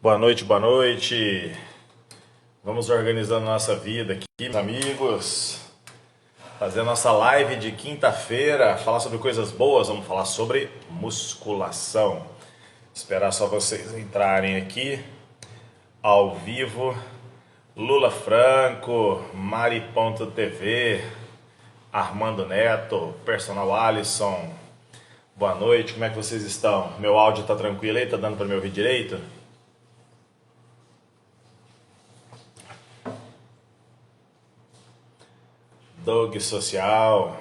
Boa noite, boa noite. Vamos organizando nossa vida aqui, meus amigos. Fazer a nossa live de quinta-feira, falar sobre coisas boas, vamos falar sobre musculação. Esperar só vocês entrarem aqui ao vivo. Lula Franco, Mari.tv, Armando Neto, Personal Alisson. Boa noite, como é que vocês estão? Meu áudio tá tranquilo aí? Tá dando para me ouvir direito? Doug Social.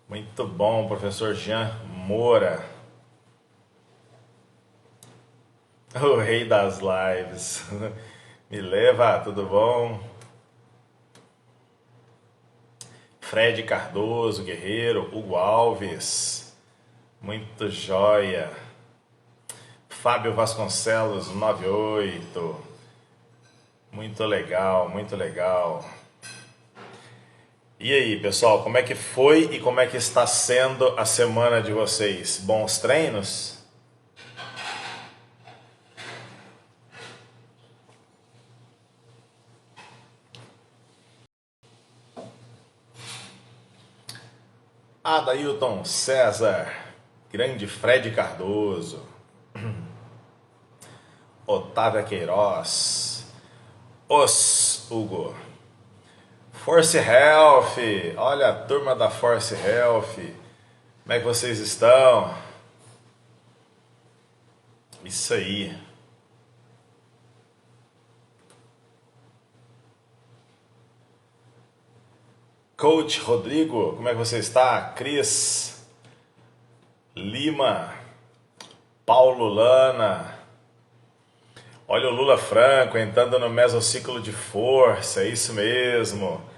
Muito bom, professor Jean Moura. O rei das lives. Me leva, tudo bom? Fred Cardoso, Guerreiro, Hugo Alves. Muito joia. Fábio Vasconcelos, 98. Muito legal, muito legal. E aí, pessoal, como é que foi e como é que está sendo a semana de vocês? Bons treinos? Adailton César, grande Fred Cardoso, Otávia Queiroz, os Hugo, Force Health, olha a turma da Force Health, como é que vocês estão? Isso aí. Coach Rodrigo, como é que você está? Cris Lima, Paulo Lana, olha o Lula Franco entrando no mesociclo de força, é isso mesmo.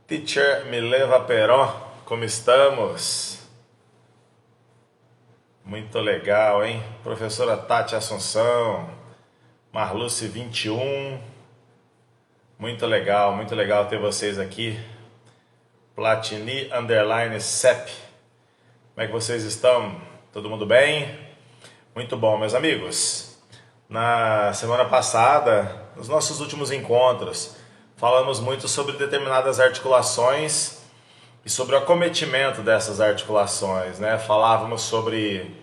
Teacher Mileva Peron, como estamos? Muito legal, hein? Professora Tati Assunção, Marluce 21, muito legal ter vocês aqui. Platini Underline Sep, como é que vocês estão? Todo mundo bem? Muito bom, meus amigos. Na semana passada, nos nossos últimos encontros, falamos muito sobre determinadas articulações e sobre o acometimento dessas articulações, né? Falávamos sobre,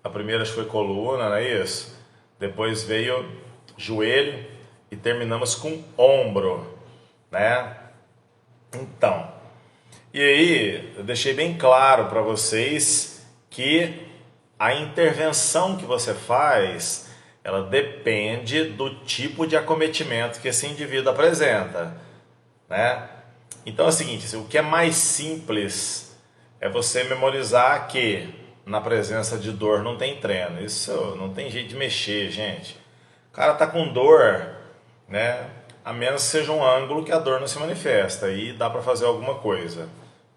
a primeira acho que foi coluna, não é isso? Depois veio joelho e terminamos com ombro, né? Então, e aí eu deixei bem claro para vocês que a intervenção que você faz, ela depende do tipo de acometimento que esse indivíduo apresenta, né? Então é o seguinte, o que é mais simples é você memorizar que na presença de dor não tem treino. Isso não tem jeito de mexer, gente. O cara tá com dor, né? A menos que seja um ângulo que a dor não se manifesta, aí dá para fazer alguma coisa.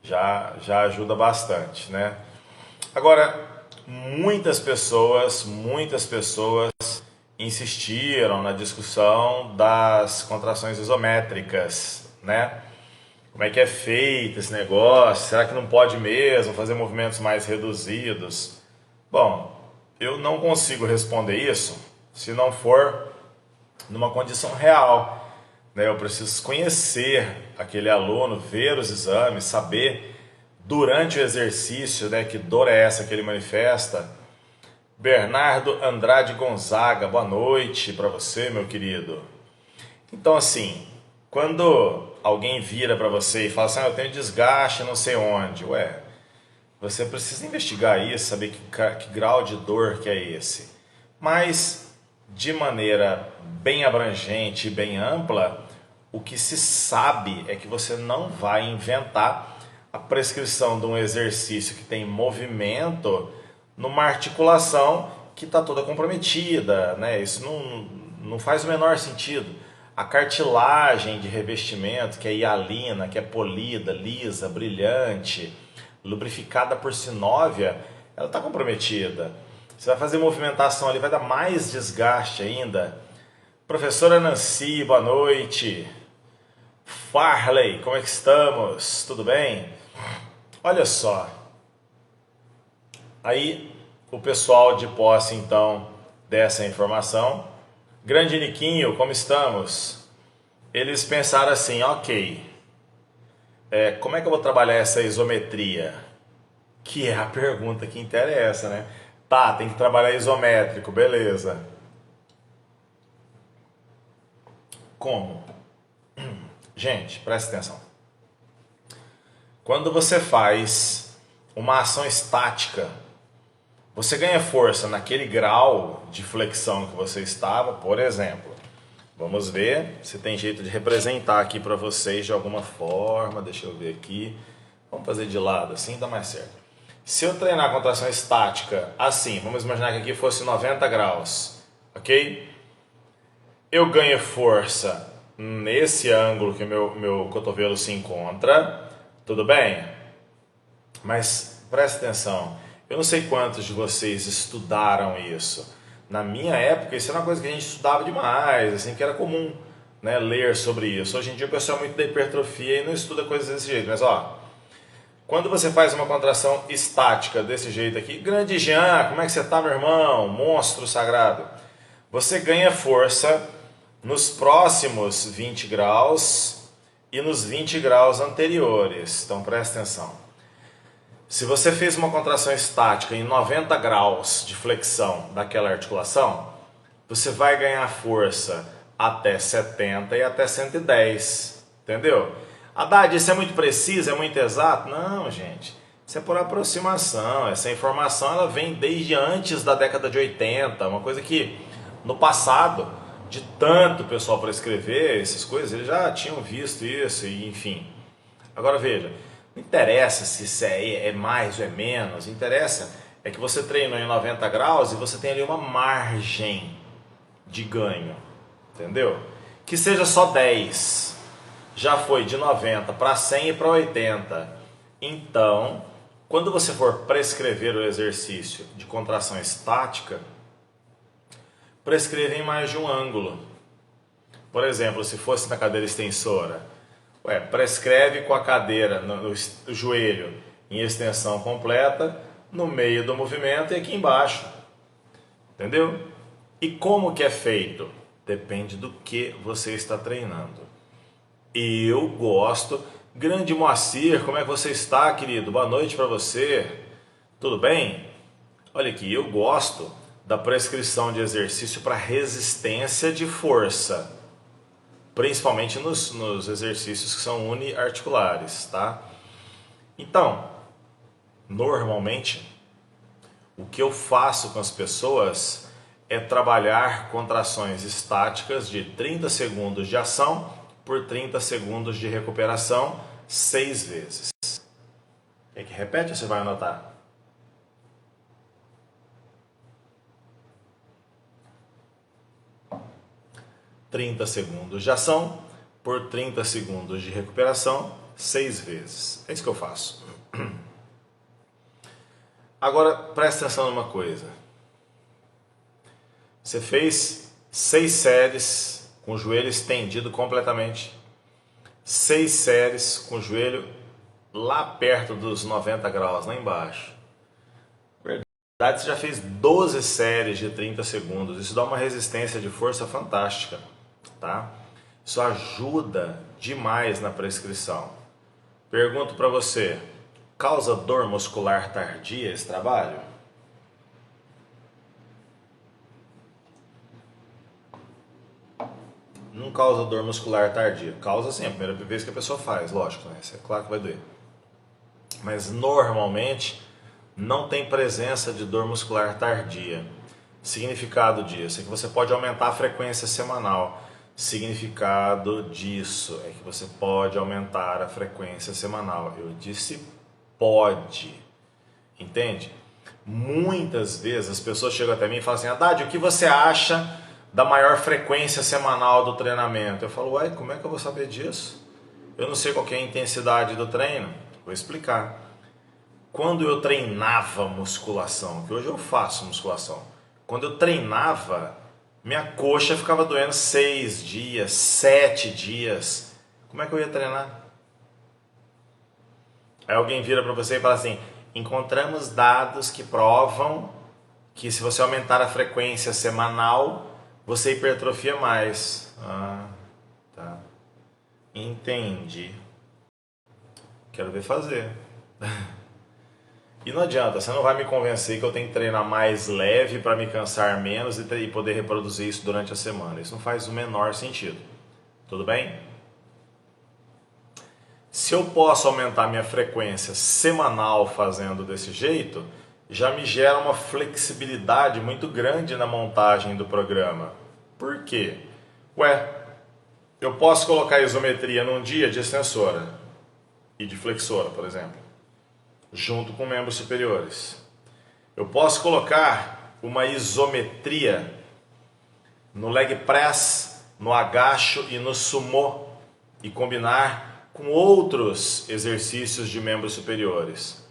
Já ajuda bastante, né? Agora, muitas pessoas insistiram na discussão das contrações isométricas, né? Como é que é feito esse negócio? Será que não pode mesmo fazer movimentos mais reduzidos? Bom, eu não consigo responder isso se não for numa condição real, né? Eu preciso conhecer aquele aluno, ver os exames, saber durante o exercício, né, que dor é essa que ele manifesta. Bernardo Andrade Gonzaga, boa noite para você, meu querido. Então, assim, quando alguém vira para você e fala assim, eu tenho desgaste não sei onde, ué, você precisa investigar isso, saber que grau de dor que é esse. Mas, de maneira bem abrangente e bem ampla, o que se sabe é que você não vai inventar a prescrição de um exercício que tem movimento numa articulação que está toda comprometida, né? Isso não faz o menor sentido. A cartilagem de revestimento, que é hialina, que é polida, lisa, brilhante, lubrificada por sinóvia, ela está comprometida. Você vai fazer movimentação ali, vai dar mais desgaste ainda. Professora Nancy, boa noite. Farley, como é que estamos? Tudo bem? Olha só. Aí o pessoal de posse então dessa informação. Grande Niquinho, como estamos? Eles pensaram assim, ok, como é que eu vou trabalhar essa isometria? Que é a pergunta que interessa, né? Tá, tem que trabalhar isométrico, beleza. Como? Gente, presta atenção. Quando você faz uma ação estática, você ganha força naquele grau de flexão que você estava, por exemplo. Vamos ver se tem jeito de representar aqui para vocês de alguma forma. Deixa eu ver aqui. Vamos fazer de lado, assim dá mais certo. Se eu treinar a contração estática assim, vamos imaginar que aqui fosse 90 graus, ok? Eu ganho força nesse ângulo que meu cotovelo se encontra, tudo bem? Mas presta atenção, eu não sei quantos de vocês estudaram isso. Na minha época, isso era uma coisa que a gente estudava demais, assim, que era comum, né, ler sobre isso. Hoje em dia o pessoal é muito da hipertrofia e não estuda coisas desse jeito, mas ó, quando você faz uma contração estática desse jeito aqui, grande Jean, como é que você tá, meu irmão? Monstro sagrado. Você ganha força nos próximos 20 graus e nos 20 graus anteriores. Então presta atenção. Se você fez uma contração estática em 90 graus de flexão daquela articulação, você vai ganhar força até 70 e até 110, entendeu? Haddad, isso é muito preciso, é muito exato? Não, gente, isso é por aproximação. Essa informação ela vem desde antes da década de 80, uma coisa que no passado, de tanto pessoal para escrever essas coisas, eles já tinham visto isso, e enfim. Agora veja, não interessa se isso é mais ou é menos, interessa é que você treinou em 90 graus e você tem ali uma margem de ganho, entendeu? Que seja só 10, já foi de 90 para 100 e para 80. Então, quando você for prescrever o exercício de contração estática, prescreva em mais de um ângulo. Por exemplo, se fosse na cadeira extensora, prescreve com a cadeira no joelho em extensão completa, no meio do movimento e aqui embaixo. Entendeu? E como que é feito? Depende do que você está treinando. Eu gosto. Grande Moacir, como é que você está, querido? Boa noite para você. Tudo bem? Olha aqui, eu gosto da prescrição de exercício para resistência de força, principalmente nos exercícios que são uniarticulares, tá? Então, normalmente, o que eu faço com as pessoas é trabalhar contrações estáticas de 30 segundos de ação por 30 segundos de recuperação 6 vezes. Quer que repete ou você vai anotar? ...30 segundos de ação por 30 segundos de recuperação 6 vezes. É isso que eu faço. Agora, presta atenção numa coisa. Você fez 6 séries com o joelho estendido completamente. 6 séries com o joelho lá perto dos 90 graus, lá embaixo. Na verdade, você já fez 12 séries de 30 segundos. Isso dá uma resistência de força fantástica, tá? Isso ajuda demais na prescrição. Pergunto para você, causa dor muscular tardia esse trabalho? Não causa dor muscular tardia. Causa sim, a primeira vez que a pessoa faz, lógico, né? Isso é claro que vai doer. Mas normalmente não tem presença de dor muscular tardia. Significado disso é que você pode aumentar a frequência semanal. Significado disso é que você pode aumentar a frequência semanal. Eu disse pode. Entende? Muitas vezes as pessoas chegam até mim e falam assim: Haddad, o que você acha da maior frequência semanal do treinamento? Eu falo, ué, como é que eu vou saber disso? Eu não sei qual que é a intensidade do treino. Vou explicar. Quando eu treinava musculação, que hoje eu faço musculação, quando eu treinava, minha coxa ficava doendo 6 dias, 7 dias. Como é que eu ia treinar? Aí alguém vira para você e fala assim: encontramos dados que provam que se você aumentar a frequência semanal, você hipertrofia mais. Ah, tá. Entendi. Quero ver fazer. E não adianta, você não vai me convencer que eu tenho que treinar mais leve para me cansar menos e poder reproduzir isso durante a semana. Isso não faz o menor sentido. Tudo bem? Se eu posso aumentar minha frequência semanal fazendo desse jeito, já me gera uma flexibilidade muito grande na montagem do programa. Por quê? Ué, eu posso colocar isometria num dia de extensora e de flexora, por exemplo, junto com membros superiores. Eu posso colocar uma isometria no leg press, no agacho e no sumô e combinar com outros exercícios de membros superiores.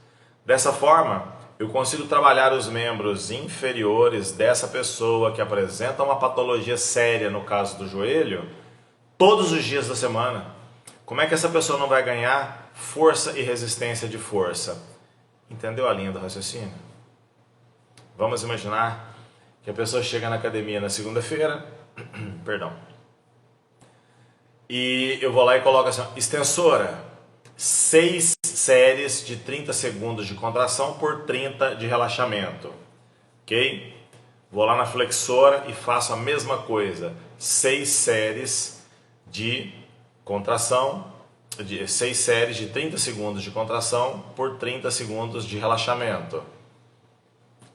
Dessa forma, eu consigo trabalhar os membros inferiores dessa pessoa que apresenta uma patologia séria, no caso do joelho, todos os dias da semana. Como é que essa pessoa não vai ganhar força e resistência de força? Entendeu a linha do raciocínio? Vamos imaginar que a pessoa chega na academia na segunda-feira, perdão, e eu vou lá e coloco assim, extensora, 6 séries de 30 segundos de contração por 30 de relaxamento, ok? Vou lá na flexora e faço a mesma coisa, 6 séries de contração, 6 séries de 30 segundos de contração por 30 segundos de relaxamento.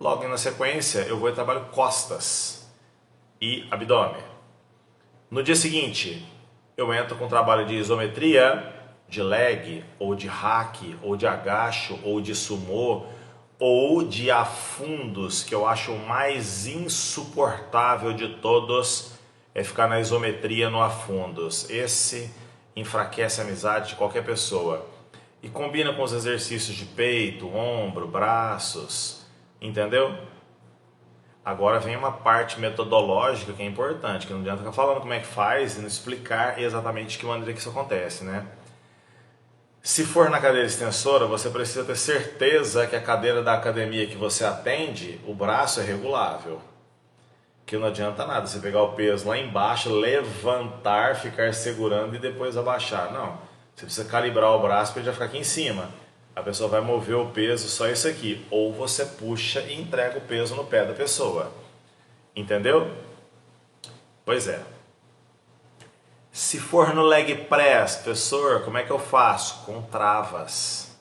Logo na sequência eu vou e trabalho costas e abdômen. No dia seguinte eu entro com trabalho de isometria, de leg, ou de hack, ou de agacho, ou de sumô, ou de afundos, que eu acho o mais insuportável de todos, é ficar na isometria no afundos. Esse enfraquece a amizade de qualquer pessoa. E combina com os exercícios de peito, ombro, braços, entendeu? Agora vem uma parte metodológica que é importante, que não adianta ficar falando como é que faz e não explicar exatamente de que maneira que isso acontece, né? Se for na cadeira extensora, você precisa ter certeza que a cadeira da academia que você atende, o braço é regulável. Que não adianta nada você pegar o peso lá embaixo, levantar, ficar segurando e depois abaixar. Não, você precisa calibrar o braço para ele já ficar aqui em cima. A pessoa vai mover o peso só isso aqui. Ou você puxa e entrega o peso no pé da pessoa. Entendeu? Pois é. Se for no leg press, professor, como é que eu faço? Com travas.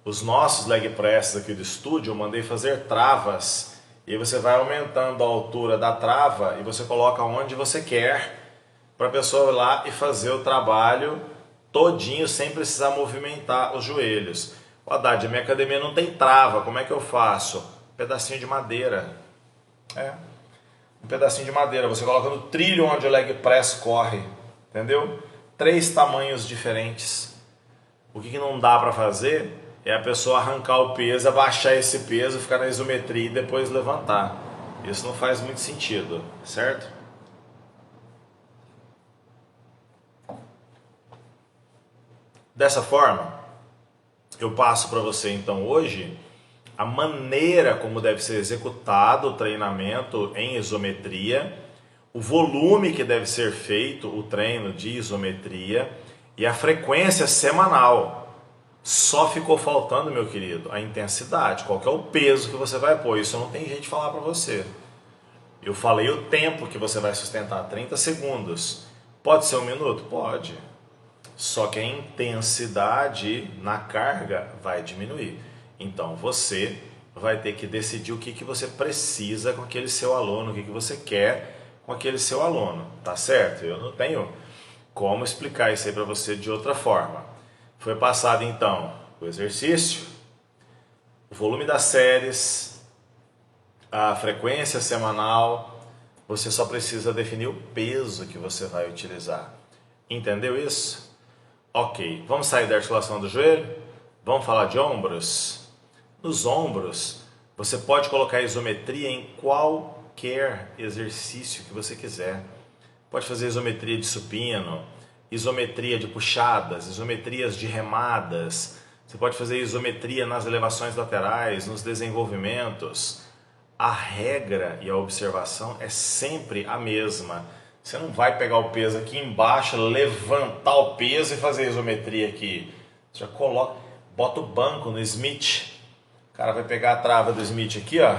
Os nossos leg presses aqui do estúdio, eu mandei fazer travas. E aí você vai aumentando a altura da trava e você coloca onde você quer para a pessoa ir lá e fazer o trabalho todinho sem precisar movimentar os joelhos. O Haddad, a minha academia não tem trava, como é que eu faço? Um pedacinho de madeira. Um pedacinho de madeira, você coloca no trilho onde o leg press corre, entendeu? 3 tamanhos diferentes. O que não dá para fazer é a pessoa arrancar o peso, abaixar esse peso, ficar na isometria e depois levantar. Isso não faz muito sentido, certo? Dessa forma, eu passo para você então hoje a maneira como deve ser executado o treinamento em isometria, o volume que deve ser feito o treino de isometria e a frequência semanal. Só ficou faltando, meu querido, a intensidade. Qual que é o peso que você vai pôr? Isso não tem jeito de falar para você. Eu falei o tempo que você vai sustentar, 30 segundos. Pode ser 1 minuto? Pode. Só que a intensidade na carga vai diminuir. Então você vai ter que decidir o que você precisa com aquele seu aluno, o que você quer com aquele seu aluno, tá certo? Eu não tenho como explicar isso aí para você de outra forma. Foi passado então o exercício, o volume das séries, a frequência semanal, você só precisa definir o peso que você vai utilizar. Entendeu isso? Ok, vamos sair da articulação do joelho? Vamos falar de ombros? Nos ombros, você pode colocar isometria em qualquer exercício que você quiser. Pode fazer isometria de supino, isometria de puxadas, isometrias de remadas. Você pode fazer isometria nas elevações laterais, nos desenvolvimentos. a regra e a observação é sempre a mesma. Você não vai pegar o peso aqui embaixo, levantar o peso e fazer a isometria aqui. Você já coloca, bota o banco no Smith. O cara vai pegar a trava do Smith aqui, ó.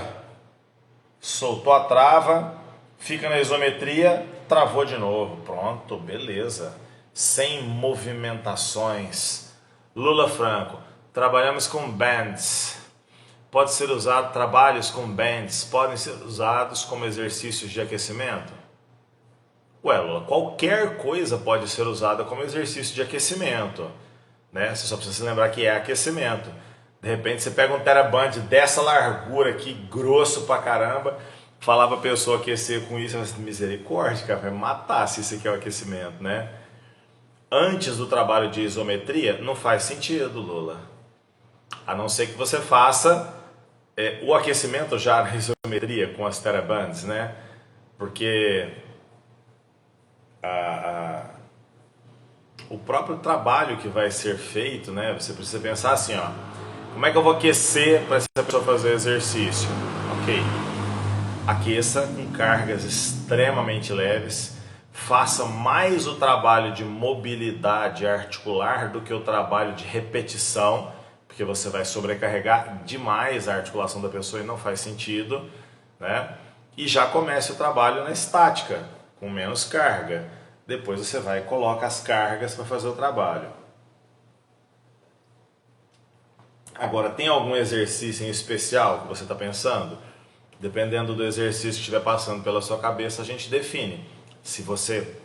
Soltou a trava, fica na isometria, travou de novo. Pronto, beleza. Sem movimentações. Lula Franco, trabalhamos com bands. Pode ser usado, trabalhos com bands podem ser usados como exercícios de aquecimento? Ué, Lula, qualquer coisa pode ser usada como exercício de aquecimento, né? Você só precisa se lembrar que é aquecimento. De repente você pega um teraband dessa largura aqui, grosso pra caramba, falar pra pessoa aquecer com isso, misericórdia, cara, vai matar se isso aqui é o aquecimento, né? Antes do trabalho de isometria, não faz sentido, Lula. A não ser que você faça o aquecimento já na isometria com as terabands, né? Porque o próprio trabalho que vai ser feito, né? Você precisa pensar assim, ó. Como é que eu vou aquecer para essa pessoa fazer exercício? Ok. Aqueça com cargas extremamente leves. Faça mais o trabalho de mobilidade articular do que o trabalho de repetição, porque você vai sobrecarregar demais a articulação da pessoa e não faz sentido, né? E já comece o trabalho na estática, com menos carga. Depois você vai e coloca as cargas para fazer o trabalho. Agora, tem algum exercício em especial que você está pensando? Dependendo do exercício que estiver passando pela sua cabeça, a gente define se você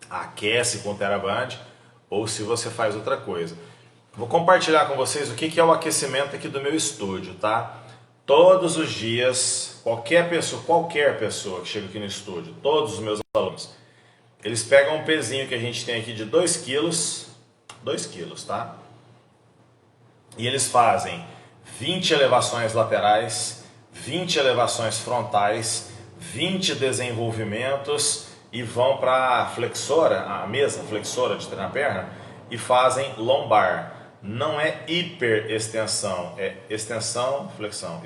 aquece com o teraband ou se você faz outra coisa. Vou compartilhar com vocês o que é o aquecimento aqui do meu estúdio, tá? Todos os dias, qualquer pessoa que chega aqui no estúdio, todos os meus alunos, eles pegam um pezinho que a gente tem aqui de 2 quilos, tá? E eles fazem 20 elevações laterais, 20 elevações frontais, 20 desenvolvimentos e vão para a flexora, a mesa flexora de treinar a perna, e fazem lombar. Não é hiperextensão, é extensão, flexão,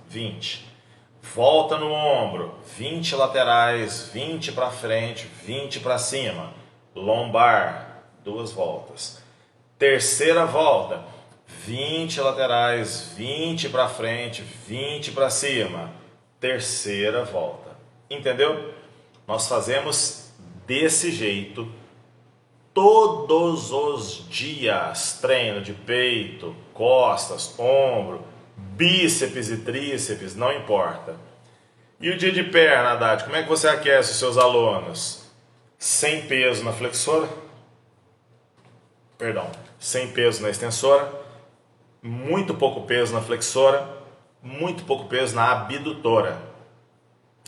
20. Volta no ombro, 20 laterais, 20 para frente, 20 para cima. Lombar, 2 voltas. Terceira volta, 20 laterais, 20 para frente, 20 para cima. Terceira volta. Entendeu? Nós fazemos desse jeito todos os dias. Treino de peito, costas, ombro, bíceps e tríceps, não importa. E o dia de perna, Haddad, como é que você aquece os seus alunos? Sem peso na flexora, sem peso na extensora, muito pouco peso na flexora, muito pouco peso na abdutora.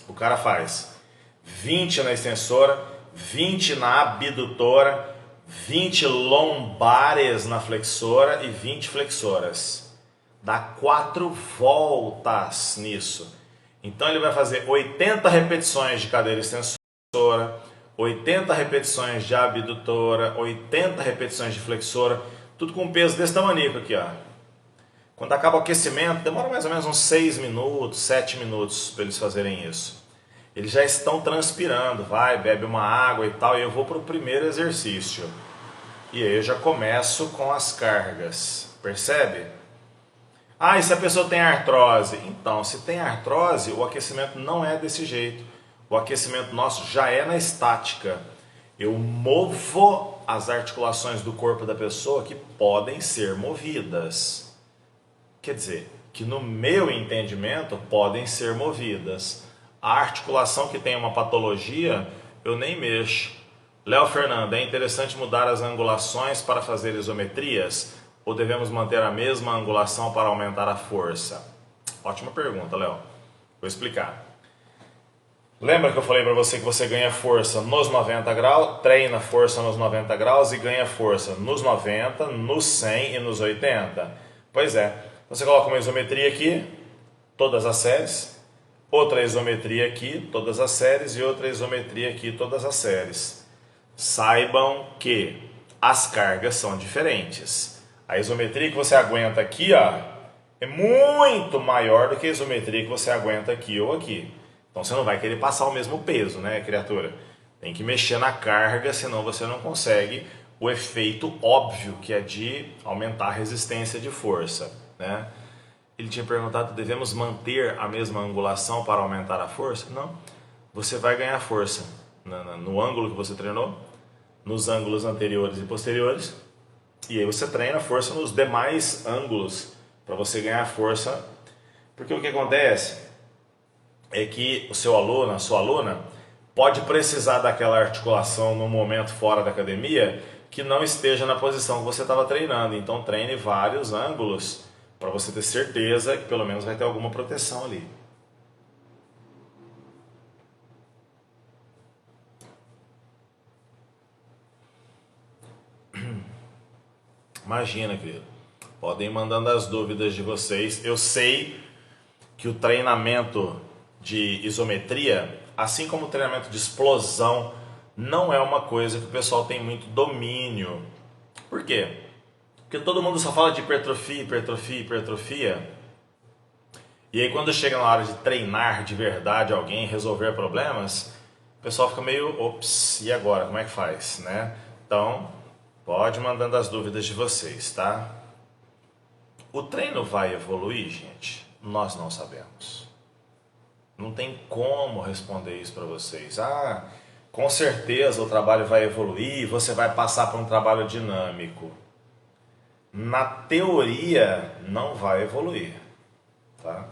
O cara faz 20 na extensora, 20 na abdutora, 20 lombares na flexora e 20 flexoras. Dá 4 voltas nisso. Então ele vai fazer 80 repetições de cadeira extensora, 80 repetições de abdutora, 80 repetições de flexora, tudo com peso desse tamanho aqui, ó. Quando acaba o aquecimento, demora mais ou menos uns 6 minutos, 7 minutos para eles fazerem isso. Eles já estão transpirando, bebe uma água e tal, e eu vou para o primeiro exercício. E aí eu já começo com as cargas, percebe? Ah, e se a pessoa tem artrose? Então, se tem artrose, o aquecimento não é desse jeito. O aquecimento nosso já é na estática. Eu movo as articulações do corpo da pessoa que podem ser movidas. Quer dizer, que no meu entendimento podem ser movidas. A articulação que tem uma patologia, eu nem mexo. Léo Fernando, é interessante mudar as angulações para fazer isometrias? Ou devemos manter a mesma angulação para aumentar a força? Ótima pergunta, Léo. Vou explicar. Lembra que eu falei para você que você ganha força nos 90 graus, treina força nos 90 graus e ganha força nos 90, nos 100 e nos 80? Pois é. Você coloca uma isometria aqui, todas as séries. Outra isometria aqui, todas as séries. E outra isometria aqui, todas as séries. Saibam que as cargas são diferentes. A isometria que você aguenta aqui, ó, é muito maior do que a isometria que você aguenta aqui ou aqui. Então você não vai querer passar o mesmo peso, né, criatura? Tem que mexer na carga, senão você não consegue o efeito óbvio que é de aumentar a resistência de força, né? Ele tinha perguntado, devemos manter a mesma angulação para aumentar a força? Não. Você vai ganhar força no ângulo que você treinou, nos ângulos anteriores e posteriores, e aí você treina a força nos demais ângulos para você ganhar força. Porque o que acontece é que o seu aluno, a sua aluna, pode precisar daquela articulação no momento fora da academia que não esteja na posição que você estava treinando. Então treine vários ângulos para você ter certeza que pelo menos vai ter alguma proteção ali. Imagina, querido. Podem ir mandando as dúvidas de vocês. Eu sei que o treinamento de isometria, assim como o treinamento de explosão, não é uma coisa que o pessoal tem muito domínio. Por quê? Porque todo mundo só fala de hipertrofia, hipertrofia, hipertrofia. E aí quando chega na hora de treinar de verdade alguém, resolver problemas, o pessoal fica meio, ops, e agora? Como é que faz, né? Então, pode ir mandando as dúvidas de vocês, tá? O treino vai evoluir, gente? Nós não sabemos. Não tem como responder isso para vocês. Ah, com certeza o trabalho vai evoluir, você vai passar por um trabalho dinâmico. Na teoria, não vai evoluir, tá?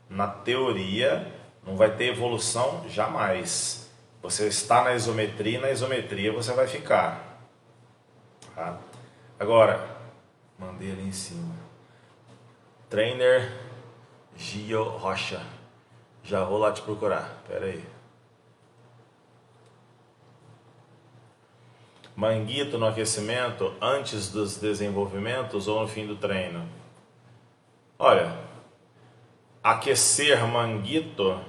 Na teoria, não vai ter evolução jamais. Você está na isometria e na isometria você vai ficar, tá? Agora, mandei ali em cima. Trainer Gio Rocha. Já vou lá te procurar. Pera aí. Manguito no aquecimento antes dos desenvolvimentos ou no fim do treino? Olha, aquecer manguito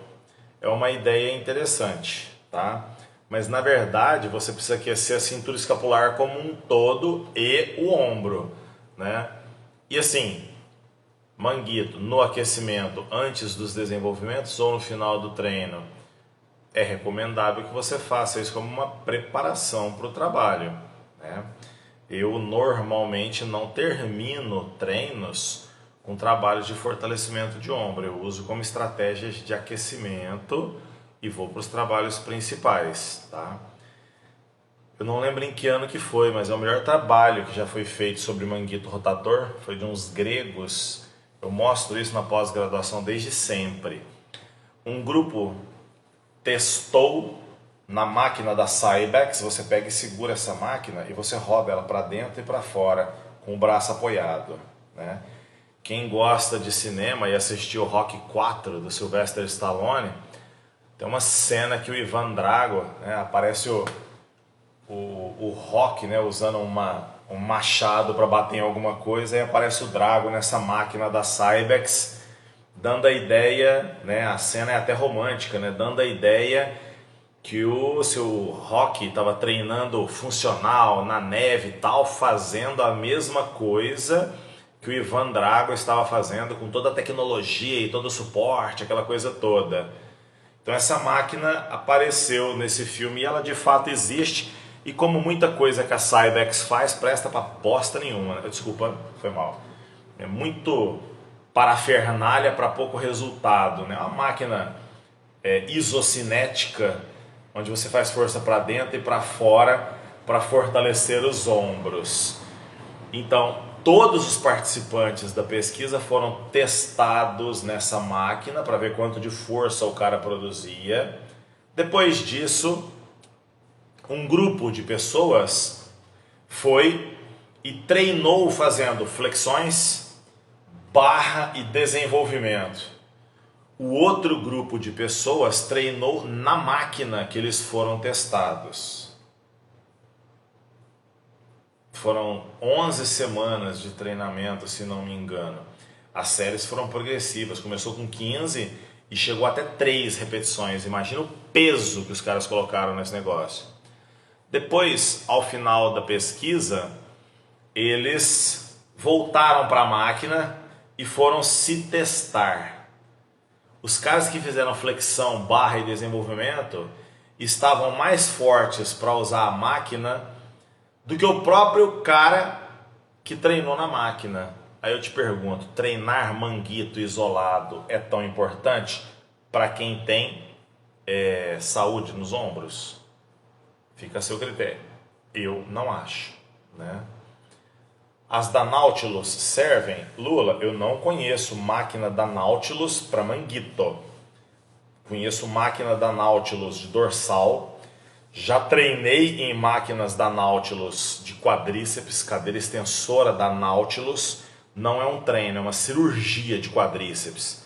é uma ideia interessante, tá? Mas na verdade você precisa aquecer a cintura escapular como um todo e o ombro, né? E assim, manguito no aquecimento antes dos desenvolvimentos ou no final do treino, é recomendável que você faça isso como uma preparação para o trabalho, né? Eu normalmente não termino treinos com trabalhos de fortalecimento de ombro. Eu uso como estratégias de aquecimento e vou para os trabalhos principais, tá? Eu não lembro em que ano que foi, mas é o melhor trabalho que já foi feito sobre manguito rotator. Foi de uns gregos. Eu mostro isso na pós-graduação desde sempre. Um grupo testou na máquina da Cybex. Você pega e segura essa máquina e você roda ela para dentro e para fora com o braço apoiado, né? Quem gosta de cinema e assistiu o Rocky 4 do Sylvester Stallone, tem uma cena que o Ivan Drago, né, aparece o Rocky, né, usando um machado para bater em alguma coisa, e aparece o Drago nessa máquina da Cybex, dando a ideia, né, a cena é até romântica, né, dando a ideia que o seu Rocky estava treinando funcional na neve e tal, fazendo a mesma coisa que o Ivan Drago estava fazendo com toda a tecnologia e todo o suporte, aquela coisa toda. Então essa máquina apareceu nesse filme e ela de fato existe. E como muita coisa que a Cybex faz, presta pra bosta nenhuma. Desculpa, foi mal. É muito parafernália para pouco resultado, né? Uma máquina isocinética, onde você faz força para dentro e para fora para fortalecer os ombros. Então, todos os participantes da pesquisa foram testados nessa máquina para ver quanto de força o cara produzia. Depois disso, um grupo de pessoas foi e treinou fazendo flexões, barra e desenvolvimento. O outro grupo de pessoas treinou na máquina que eles foram testados. Foram 11 semanas de treinamento, se não me engano. As séries foram progressivas, começou com 15 e chegou até 3 repetições. Imagina o peso que os caras colocaram nesse negócio. Depois, ao final da pesquisa, eles voltaram para a máquina e foram se testar. Os caras que fizeram flexão, barra e desenvolvimento estavam mais fortes para usar a máquina do que o próprio cara que treinou na máquina. Aí eu te pergunto, treinar manguito isolado é tão importante para quem tem saúde nos ombros? Fica a seu critério. Eu não acho, né? As da Nautilus servem? Lula, eu não conheço máquina da Nautilus para manguito. Conheço máquina da Nautilus de dorsal. Já treinei em máquinas da Nautilus de quadríceps, cadeira extensora da Nautilus. Não é um treino, é uma cirurgia de quadríceps.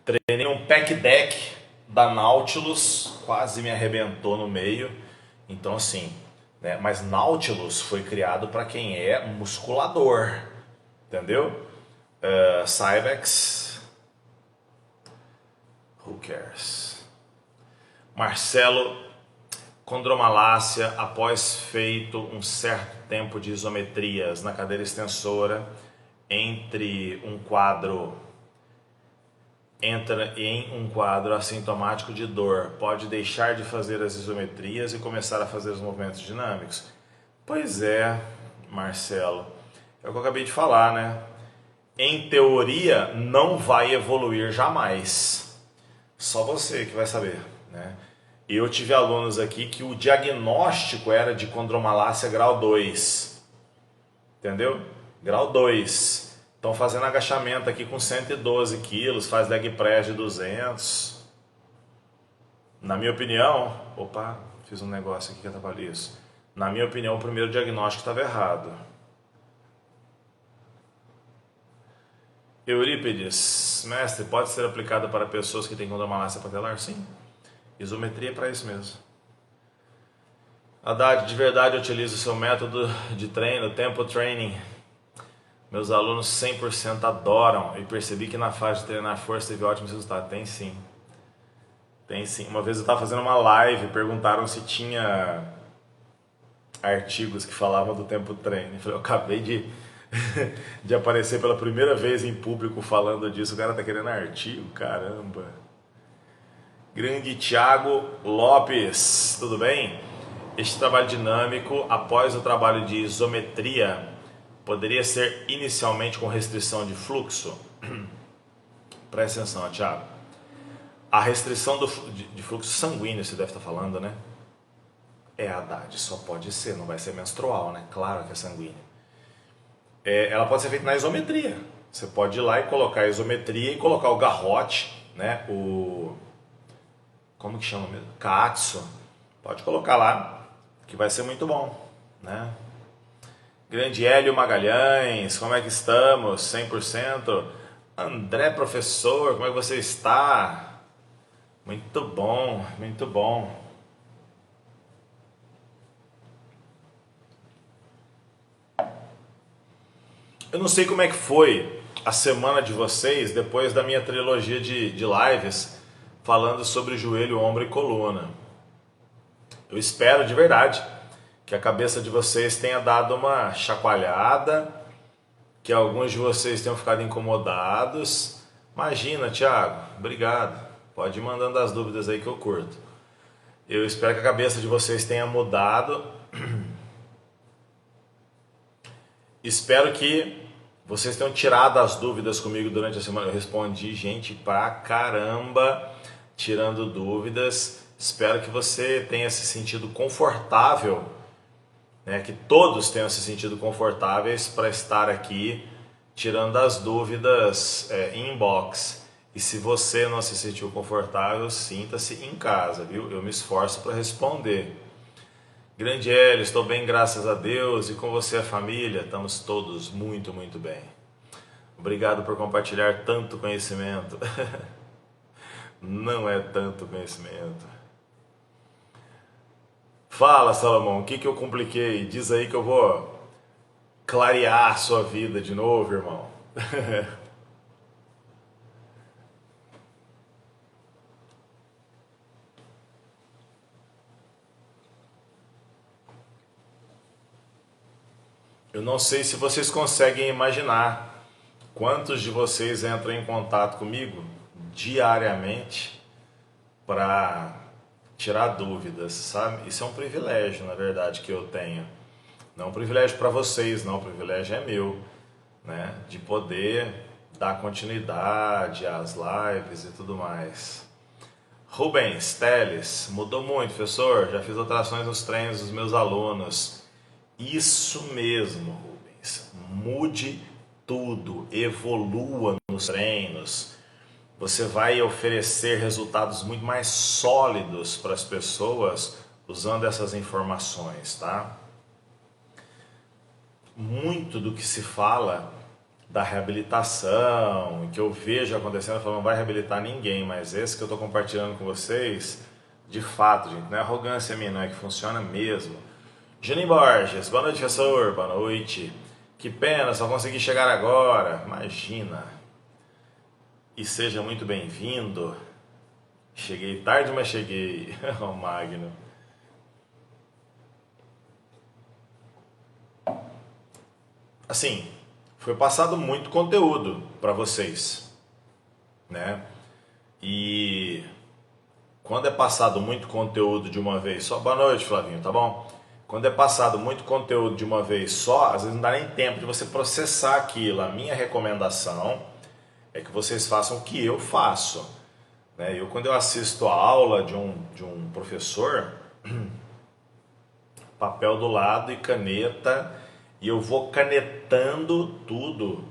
Treinei um pack deck da Nautilus, quase me arrebentou no meio. Então assim, né? Mas Nautilus foi criado para quem é musculador, entendeu? Cybex, who cares? Marcelo, condromalácia após feito um certo tempo de isometrias na cadeira extensora entra em um quadro assintomático de dor, pode deixar de fazer as isometrias e começar a fazer os movimentos dinâmicos? Pois é, Marcelo, é o que eu acabei de falar, né? Em teoria, não vai evoluir jamais. Só você que vai saber, né? Eu tive alunos aqui que o diagnóstico era de condromalácia grau 2, entendeu? Grau 2. Estão fazendo agachamento aqui com 112 quilos, faz leg press de 200. Na minha opinião, opa, fiz um negócio aqui que atrapalha isso. Na minha opinião, o primeiro diagnóstico estava errado. Eurípides, mestre, pode ser aplicado para pessoas que têm condromalácia patelar? Sim. Isometria é para isso mesmo. Haddad, de verdade eu utilizo o seu método de treino, tempo training. Meus alunos 100% adoram e percebi que na fase de treinar força teve ótimos resultados. Tem sim. Tem sim. Uma vez eu estava fazendo uma live, perguntaram se tinha artigos que falavam do tempo treino. Eu falei, eu acabei de aparecer pela primeira vez em público falando disso. O cara tá querendo artigo? Caramba. Grande Thiago Lopes, tudo bem? Este trabalho dinâmico, após o trabalho de isometria, poderia ser inicialmente com restrição de fluxo? Presta atenção, Thiago. A restrição de fluxo sanguíneo, você deve estar falando, né? Haddad, só pode ser, não vai ser menstrual, né? Claro que é sanguíneo. Ela pode ser feita na isometria. Você pode ir lá e colocar a isometria e colocar o garrote, né? Como que chama mesmo? Katsu. Pode colocar lá, que vai ser muito bom, né? Grande Hélio Magalhães, como é que estamos? 100%. André Professor, como é que você está? Muito bom, muito bom. Eu não sei como é que foi a semana de vocês depois da minha trilogia de lives falando sobre joelho, ombro e coluna. Eu espero de verdade que a cabeça de vocês tenha dado uma chacoalhada, que alguns de vocês tenham ficado incomodados. Imagina, Thiago, obrigado. Pode ir mandando as dúvidas aí que eu curto. Eu espero que a cabeça de vocês tenha mudado. Espero que vocês tenham tirado as dúvidas comigo durante a semana. Eu respondi gente pra caramba, tirando dúvidas. Espero que você tenha se sentido confortável, né? Que todos tenham se sentido confortáveis para estar aqui, tirando as dúvidas em inbox. E se você não se sentiu confortável, sinta-se em casa, viu? Eu me esforço para responder. Grande Hélio, estou bem, graças a Deus. E com você, a família? Estamos todos muito, muito bem. Obrigado por compartilhar tanto conhecimento. Não é tanto conhecimento. Fala, Salomão, o que eu compliquei? Diz aí que eu vou clarear a sua vida de novo, irmão. Eu não sei se vocês conseguem imaginar Quantos de vocês entram em contato comigo diariamente para tirar dúvidas, sabe? Isso é um privilégio, na verdade, que eu tenho. Não é um privilégio para vocês, não, o privilégio é meu, né? De poder dar continuidade às lives e tudo mais. Rubens Teles, mudou muito, professor, já fiz alterações nos treinos dos meus alunos. Isso mesmo, Rubens, mude tudo, evolua nos treinos. Você vai oferecer resultados muito mais sólidos para as pessoas usando essas informações, tá? Muito do que se fala da reabilitação, que eu vejo acontecendo, eu falo, não vai reabilitar ninguém, mas esse que eu estou compartilhando com vocês, de fato, gente, não é arrogância minha, não, é que funciona mesmo. Juninho Borges, boa noite, professor, boa noite. Que pena, só consegui chegar agora, imagina. E seja muito bem-vindo. Cheguei tarde, mas cheguei. O Magno. Assim, foi passado muito conteúdo para vocês, né? E quando é passado muito conteúdo de uma vez só, boa noite, Flavinho, tá bom? Quando é passado muito conteúdo de uma vez só, às vezes não dá nem tempo de você processar aquilo. A minha recomendação é que vocês façam o que eu faço, né? Quando eu assisto a aula de um professor, papel do lado e caneta, e eu vou canetando tudo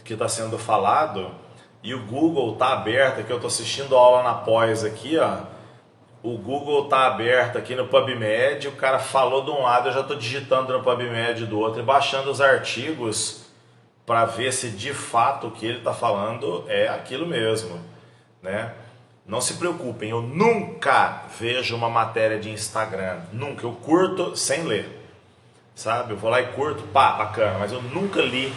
que está sendo falado, e o Google está aberto aqui, eu estou assistindo a aula na pós aqui, ó. O Google está aberto aqui no PubMed, o cara falou de um lado, eu já estou digitando no PubMed do outro e baixando os artigos para ver se de fato o que ele está falando é aquilo mesmo, né? Não se preocupem, eu nunca vejo uma matéria de Instagram, nunca, eu curto sem ler, sabe? Eu vou lá e curto, pá, bacana, mas eu nunca li.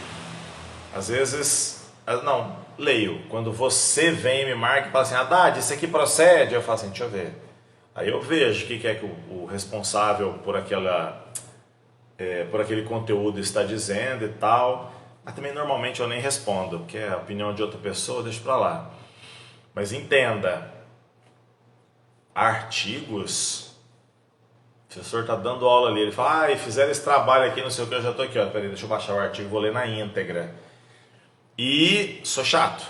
Às vezes, não, leio. Quando você vem e me marca e fala assim, Haddad, isso aqui procede? Eu falo assim, deixa eu ver. Aí eu vejo o que é que o responsável por aquele conteúdo está dizendo e tal. Mas também normalmente eu nem respondo, porque é a opinião de outra pessoa, deixa pra lá. Mas entenda, artigos, o professor está dando aula ali, ele fala, fizeram esse trabalho aqui, não sei o que, eu já estou aqui, ó, peraí, deixa eu baixar o artigo, vou ler na íntegra. E sou chato.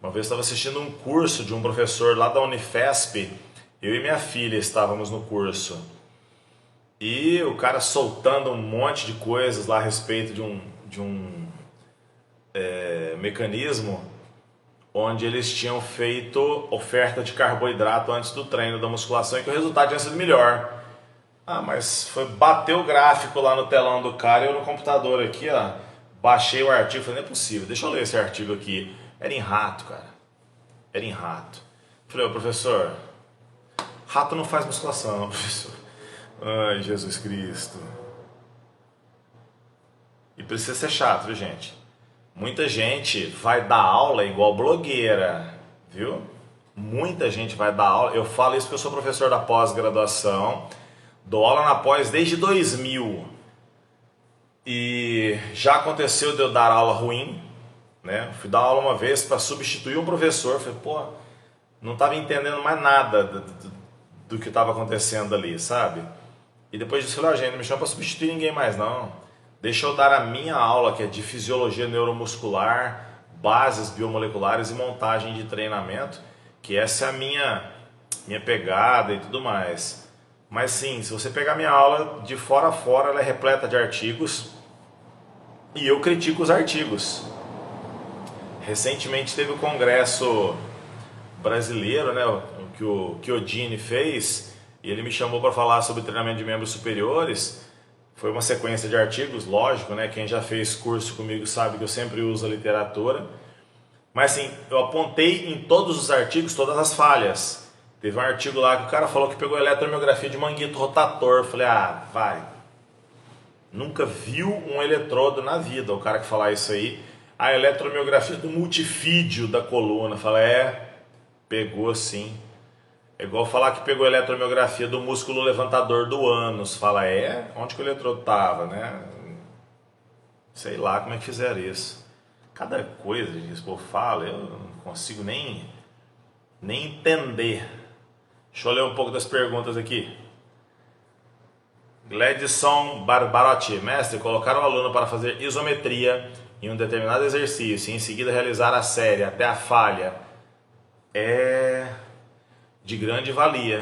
Uma vez estava assistindo um curso de um professor lá da Unifesp, eu e minha filha estávamos no curso, e o cara soltando um monte de coisas lá a respeito de um mecanismo onde eles tinham feito oferta de carboidrato antes do treino da musculação e que o resultado tinha sido melhor. Mas bateu o gráfico lá no telão do cara e eu no computador aqui, ó, baixei o artigo, falei, não é possível, deixa eu ler esse artigo aqui. Era em rato, cara. Era em rato. Falei, ô professor, rato não faz musculação, professor. Ai, Jesus Cristo. E precisa ser chato, viu, gente? Muita gente vai dar aula igual blogueira, viu? Muita gente vai dar aula. Eu falo isso porque eu sou professor da pós-graduação. Dou aula na pós desde 2000. E já aconteceu de eu dar aula ruim, né? Fui dar aula uma vez para substituir um professor. Falei, pô, não estava entendendo mais nada do que estava acontecendo ali, sabe? E depois disso, eu falei, gente, não me chama para substituir ninguém mais, não. Deixa eu dar a minha aula, que é de fisiologia neuromuscular, bases biomoleculares e montagem de treinamento, que essa é a minha pegada e tudo mais. Mas sim, se você pegar minha aula de fora a fora, ela é repleta de artigos e eu critico os artigos. Recentemente teve o congresso brasileiro, né, que o Chiodini fez, e ele me chamou para falar sobre treinamento de membros superiores. Foi uma sequência de artigos, lógico, né? Quem já fez curso comigo sabe que eu sempre uso a literatura. Mas assim, eu apontei em todos os artigos todas as falhas. Teve um artigo lá que o cara falou que pegou eletromiografia de manguito rotator. Eu falei, vai. Nunca viu um eletrodo na vida, o cara que falar isso aí. A eletromiografia do multifídio da coluna. Eu falei, pegou sim. É igual falar que pegou a eletromiografia do músculo levantador do ânus. Fala, onde que o eletrodo estava, né? Sei lá como é que fizeram isso. Cada coisa que esse povo fala, eu não consigo nem entender. Deixa eu ler um pouco das perguntas aqui. Gledson Barbarotti, mestre, colocar o aluno para fazer isometria em um determinado exercício e em seguida realizar a série até a falha é de grande valia.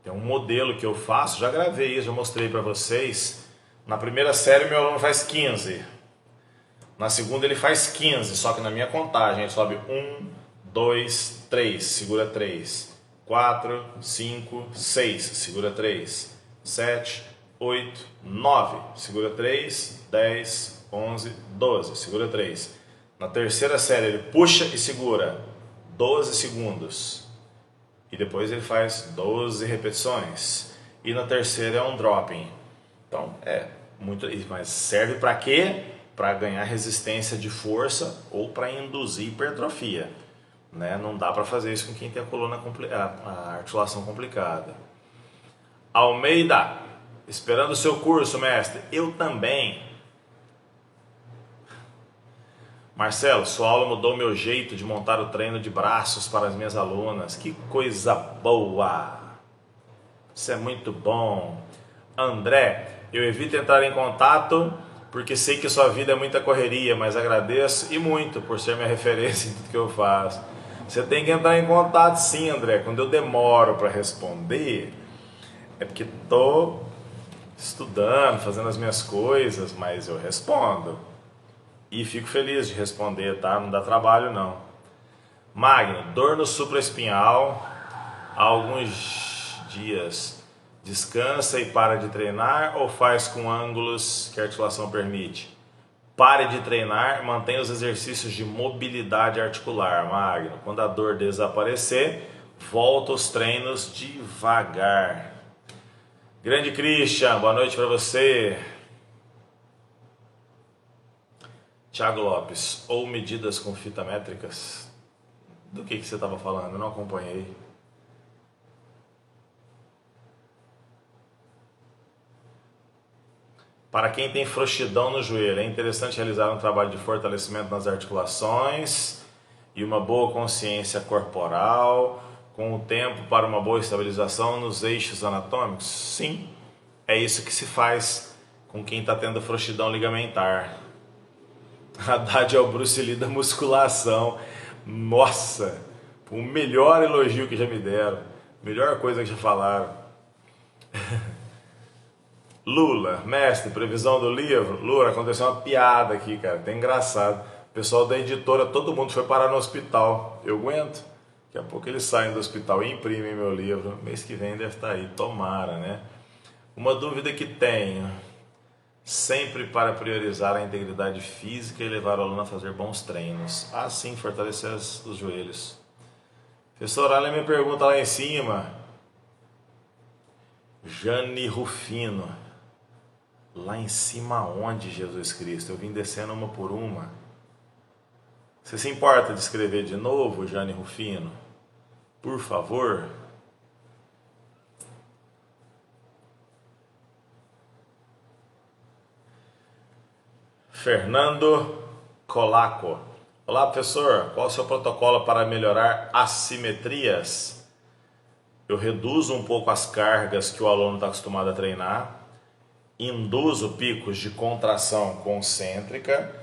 Tem um modelo que eu faço, já gravei isso, já mostrei para vocês. Na primeira série meu aluno faz 15. Na segunda ele faz 15, só que na minha contagem ele sobe 1, 2, 3, segura 3, 4, 5, 6, segura 3, 7, 8, 9, segura 3, 10, 11, 12, segura 3. Na terceira série ele puxa e segura 12 segundos. E depois ele faz 12 repetições. E na terceira é um dropping. Então mas serve para quê? Para ganhar resistência de força ou para induzir hipertrofia. Né? Não dá para fazer isso com quem tem a articulação complicada. Almeida, esperando o seu curso, mestre. Eu também. Marcelo, sua aula mudou meu jeito de montar o treino de braços para as minhas alunas. Que coisa boa! Isso é muito bom. André, eu evito entrar em contato porque sei que sua vida é muita correria, mas agradeço e muito por ser minha referência em tudo que eu faço. Você tem que entrar em contato sim, André. Quando eu demoro para responder, é porque estou estudando, fazendo as minhas coisas, mas eu respondo. E fico feliz de responder, tá? Não dá trabalho não. Magno, dor no supraespinhal há alguns dias. Descansa e para de treinar ou faz com ângulos que a articulação permite? Pare de treinar, mantenha os exercícios de mobilidade articular, Magno. Quando a dor desaparecer, volta os treinos devagar. Grande Christian, boa noite para você. Thiago Lopes, ou medidas com fita métricas? Do que você estava falando? Eu não acompanhei. Para quem tem frouxidão no joelho, é interessante realizar um trabalho de fortalecimento nas articulações e uma boa consciência corporal, com o tempo para uma boa estabilização nos eixos anatômicos? Sim, é isso que se faz com quem está tendo frouxidão ligamentar. Haddad é o Bruce Lee da musculação. Nossa, o melhor elogio que já me deram, melhor coisa que já falaram. Lula, mestre, previsão do livro. Lula, aconteceu uma piada aqui, cara, tá engraçado. O pessoal da editora, todo mundo foi parar no hospital. Eu aguento. Daqui a pouco eles saem do hospital e imprimem meu livro. Mês que vem deve estar aí, tomara, né? Uma dúvida que tenho. Sempre para priorizar a integridade física e levar o aluno a fazer bons treinos. Assim, fortalecer os joelhos. Professor, olha a minha pergunta lá em cima. Jane Rufino. Lá em cima onde, Jesus Cristo? Eu vim descendo uma por uma. Você se importa de escrever de novo, Jane Rufino? Por favor? Fernando Colaco. Olá, professor. Qual é o seu protocolo para melhorar assimetrias? Eu reduzo um pouco as cargas que o aluno está acostumado a treinar. Induzo picos de contração concêntrica,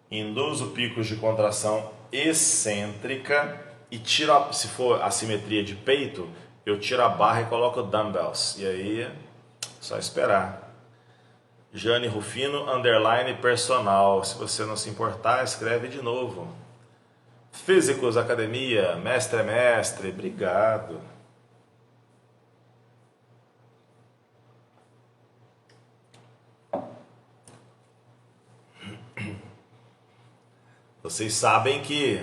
induzo picos de contração excêntrica e tiro, se for assimetria de peito, eu tiro a barra e coloco dumbbells. E aí, só esperar. Jane Rufino, _personal. Se você não se importar, escreve de novo. Físicos Academia, mestre é mestre, obrigado. Vocês sabem que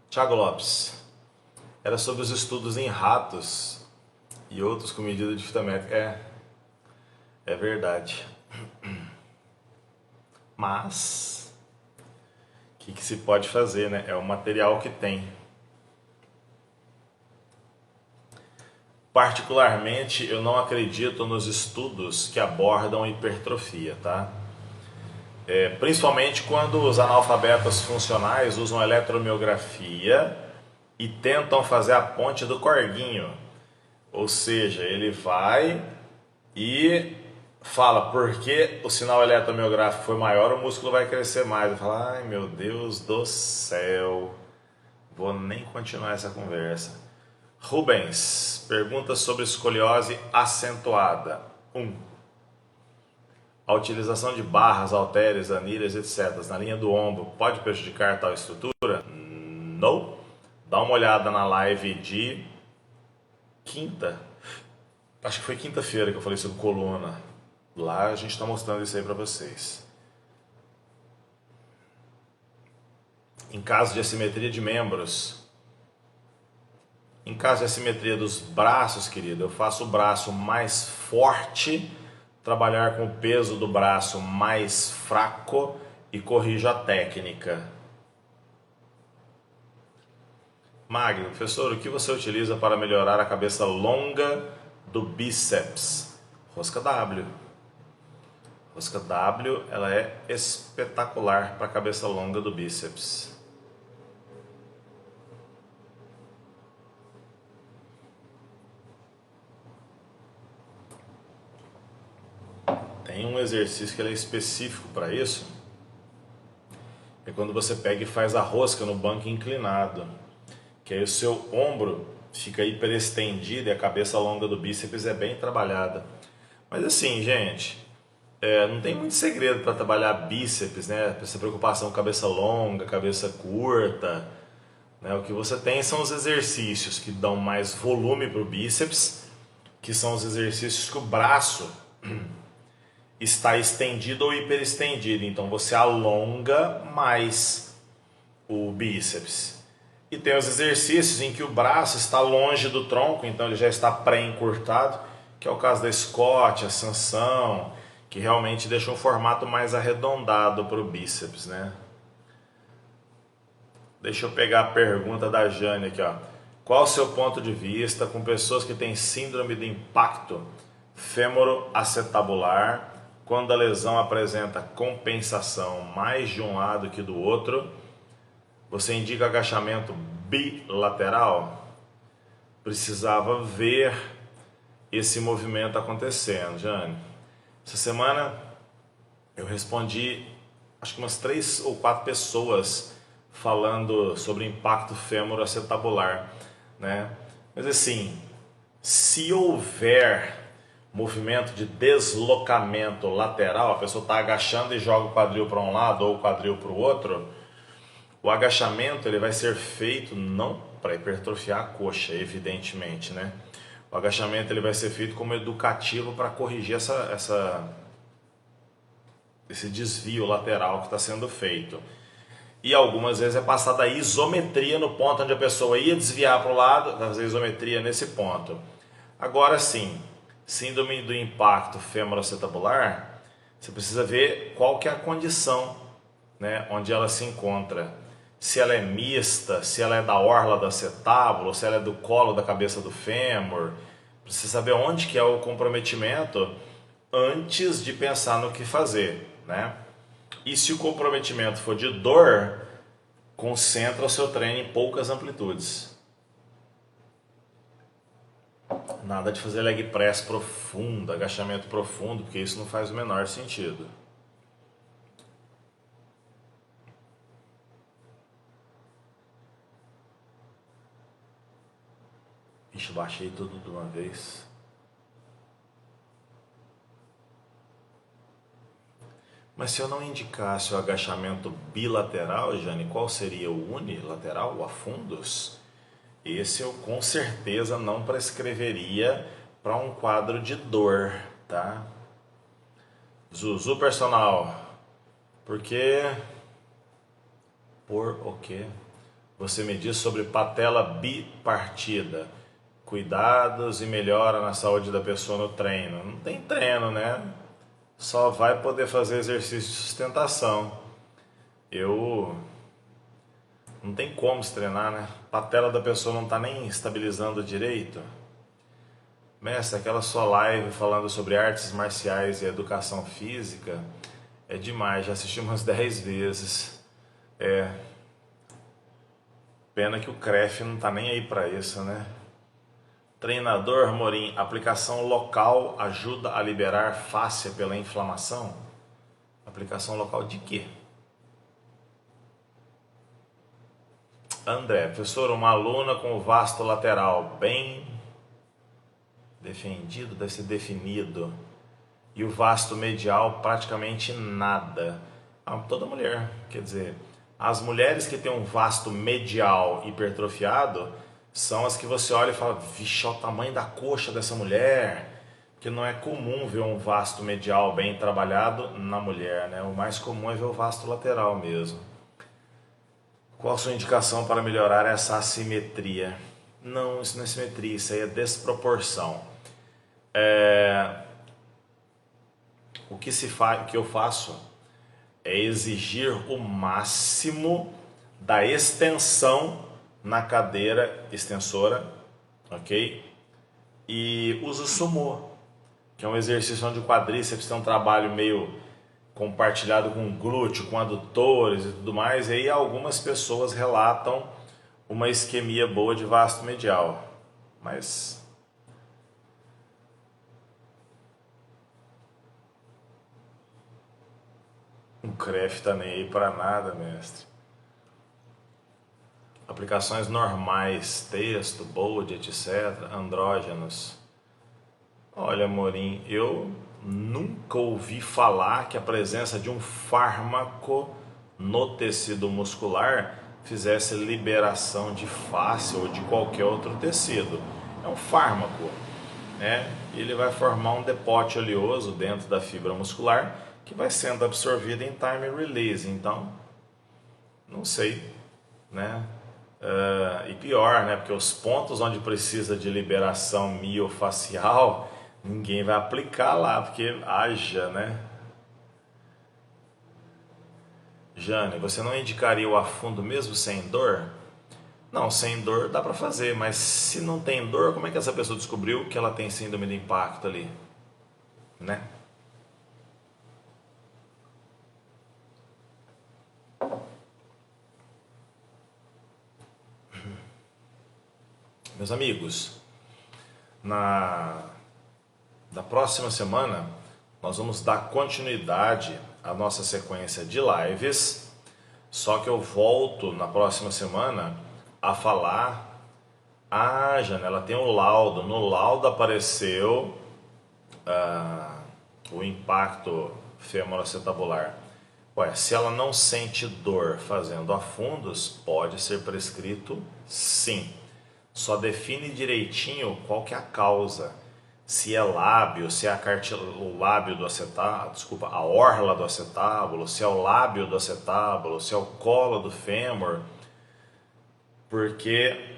Thiago Lopes era sobre os estudos em ratos e outros com medida de fita métrica. É verdade. Mas o que se pode fazer, né? É o material que tem. Particularmente, eu não acredito nos estudos que abordam hipertrofia, tá? Principalmente quando os analfabetos funcionais usam eletromiografia e tentam fazer a ponte do corguinho. Ou seja, ele vai e fala, porque o sinal eletromiográfico foi maior, o músculo vai crescer mais. Eu falo, ai meu Deus do céu, vou nem continuar essa conversa. Rubens, pergunta sobre escoliose acentuada. 1. A utilização de barras, halteres, anilhas, etc. na linha do ombro pode prejudicar tal estrutura? Não. Dá uma olhada na live de quinta. Acho que foi quinta-feira que eu falei sobre coluna. Lá a gente está mostrando isso aí para vocês. Em caso de assimetria de membros, em caso de assimetria dos braços, querido, eu faço o braço mais forte, trabalhar com o peso do braço mais fraco e corrijo a técnica. Magno, professor, o que você utiliza para melhorar a cabeça longa do bíceps? Rosca W. Rosca W, ela é espetacular para a cabeça longa do bíceps. Tem um exercício que ele é específico para isso. É quando você pega e faz a rosca no banco inclinado. Que aí o seu ombro fica hiperestendido e a cabeça longa do bíceps é bem trabalhada. Mas assim, gente, não tem muito segredo para trabalhar bíceps, né? Essa preocupação com cabeça longa, cabeça curta. Né? O que você tem são os exercícios que dão mais volume para o bíceps, que são os exercícios que o braço está estendido ou hiperestendido. Então você alonga mais o bíceps. E tem os exercícios em que o braço está longe do tronco, então ele já está pré-encurtado, que é o caso da Scott, a Sansão, que realmente deixa um formato mais arredondado para o bíceps, né? Deixa eu pegar a pergunta da Jane aqui, ó. Qual o seu ponto de vista com pessoas que têm síndrome de impacto fêmoro-acetabular, quando a lesão apresenta compensação mais de um lado que do outro? Você indica agachamento bilateral? Precisava ver esse movimento acontecendo, Jane. Essa semana eu respondi, acho que umas 3 ou 4 pessoas falando sobre impacto fêmuro-acetabular, né? Mas assim, se houver movimento de deslocamento lateral, a pessoa está agachando e joga o quadril para um lado ou o quadril para o outro, o agachamento ele vai ser feito não para hipertrofiar a coxa, evidentemente, né? O agachamento ele vai ser feito como educativo para corrigir esse desvio lateral que está sendo feito. E algumas vezes é passada a isometria no ponto onde a pessoa ia desviar para o lado, vai fazer isometria nesse ponto. Agora sim, síndrome do impacto fêmuro-acetabular, você precisa ver qual que é a condição, né, onde ela se encontra. Se ela é mista, se ela é da orla do acetábulo, se ela é do colo da cabeça do fêmur. Precisa saber onde que é o comprometimento antes de pensar no que fazer, né? E se o comprometimento for de dor, concentra o seu treino em poucas amplitudes. Nada de fazer leg press profundo, agachamento profundo, porque isso não faz o menor sentido. Ixi, baixei tudo de uma vez. Mas se eu não indicasse o agachamento bilateral, Jane, qual seria o unilateral, o afundus? Esse eu com certeza não prescreveria para um quadro de dor, tá? Zuzu personal, porque por o quê? Você me diz sobre patela bipartida, cuidados e melhora na saúde da pessoa no treino. Não tem treino, né? Só vai poder fazer exercício de sustentação. Não tem como se treinar, né? A patela da pessoa não está nem estabilizando direito. Mestre, aquela sua live falando sobre artes marciais e educação física é demais, já assisti umas 10 vezes. É, pena que o CREF não tá nem aí para isso, né? Treinador Morim, aplicação local ajuda a liberar fáscia pela inflamação? Aplicação local de quê? André, professor, uma aluna com o vasto lateral bem defendido, deve ser definido, e o vasto medial praticamente nada. Toda mulher, quer dizer, as mulheres que têm um vasto medial hipertrofiado são as que você olha e fala, vixe, olha o tamanho da coxa dessa mulher, que não é comum ver um vasto medial bem trabalhado na mulher, né? O mais comum é ver o vasto lateral mesmo. Qual a sua indicação para melhorar essa assimetria? Não, isso não é simetria, isso aí é desproporção. O que eu faço é exigir o máximo da extensão na cadeira extensora, ok? E uso sumô, que é um exercício onde o quadríceps tem um trabalho meio compartilhado com glúteo, com adutores e tudo mais, e aí algumas pessoas relatam uma isquemia boa de vasto medial, mas o CREF tá nem aí para nada, mestre. Aplicações normais, texto, bold, etc., andrógenos. Olha, Morim, eu nunca ouvi falar que a presença de um fármaco no tecido muscular fizesse liberação de fáscia ou de qualquer outro tecido. É um fármaco, né? Ele vai formar um depósito oleoso dentro da fibra muscular que vai sendo absorvido em time release. Então, não sei, né? E pior, né? Porque os pontos onde precisa de liberação miofacial, ninguém vai aplicar lá, porque haja, né? Jane, você não indicaria o afundo mesmo sem dor? Não, sem dor dá pra fazer, mas se não tem dor, como é que essa pessoa descobriu que ela tem síndrome de impacto ali, né? Meus amigos, da próxima semana nós vamos dar continuidade à nossa sequência de lives, só que eu volto na próxima semana a falar. Janela tem o laudo. No laudo apareceu o impacto femoroacetabular. Ué, se ela não sente dor fazendo afundos, pode ser prescrito sim. Só define direitinho qual que é a causa. Se é lábio, se é o lábio do acetábulo, desculpa, a orla do acetábulo, se é o lábio do acetábulo, se é o colo do fêmur, porque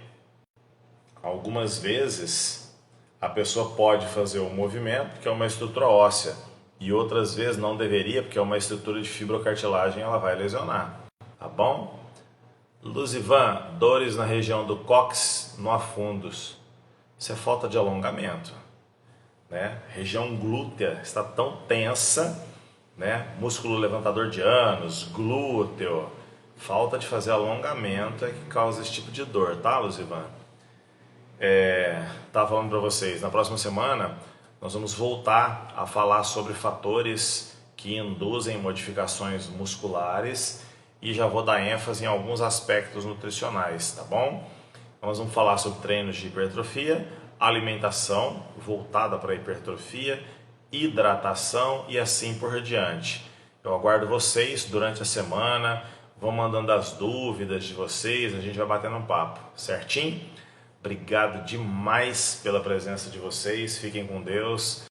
algumas vezes a pessoa pode fazer o movimento, que é uma estrutura óssea, e outras vezes não deveria, porque é uma estrutura de fibrocartilagem, ela vai lesionar, tá bom? Luzivan, dores na região do cóccix no afundos. Isso é falta de alongamento, né? Região glútea está tão tensa, né? Músculo levantador de ânus, glúteo. Falta de fazer alongamento é que causa esse tipo de dor, tá, Luzivan? Tava falando para vocês, na próxima semana nós vamos voltar a falar sobre fatores que induzem modificações musculares e já vou dar ênfase em alguns aspectos nutricionais, tá bom? Nós vamos falar sobre treinos de hipertrofia, alimentação voltada para a hipertrofia, hidratação e assim por diante. Eu aguardo vocês durante a semana, vão mandando as dúvidas de vocês, a gente vai batendo um papo, certinho? Obrigado demais pela presença de vocês, fiquem com Deus.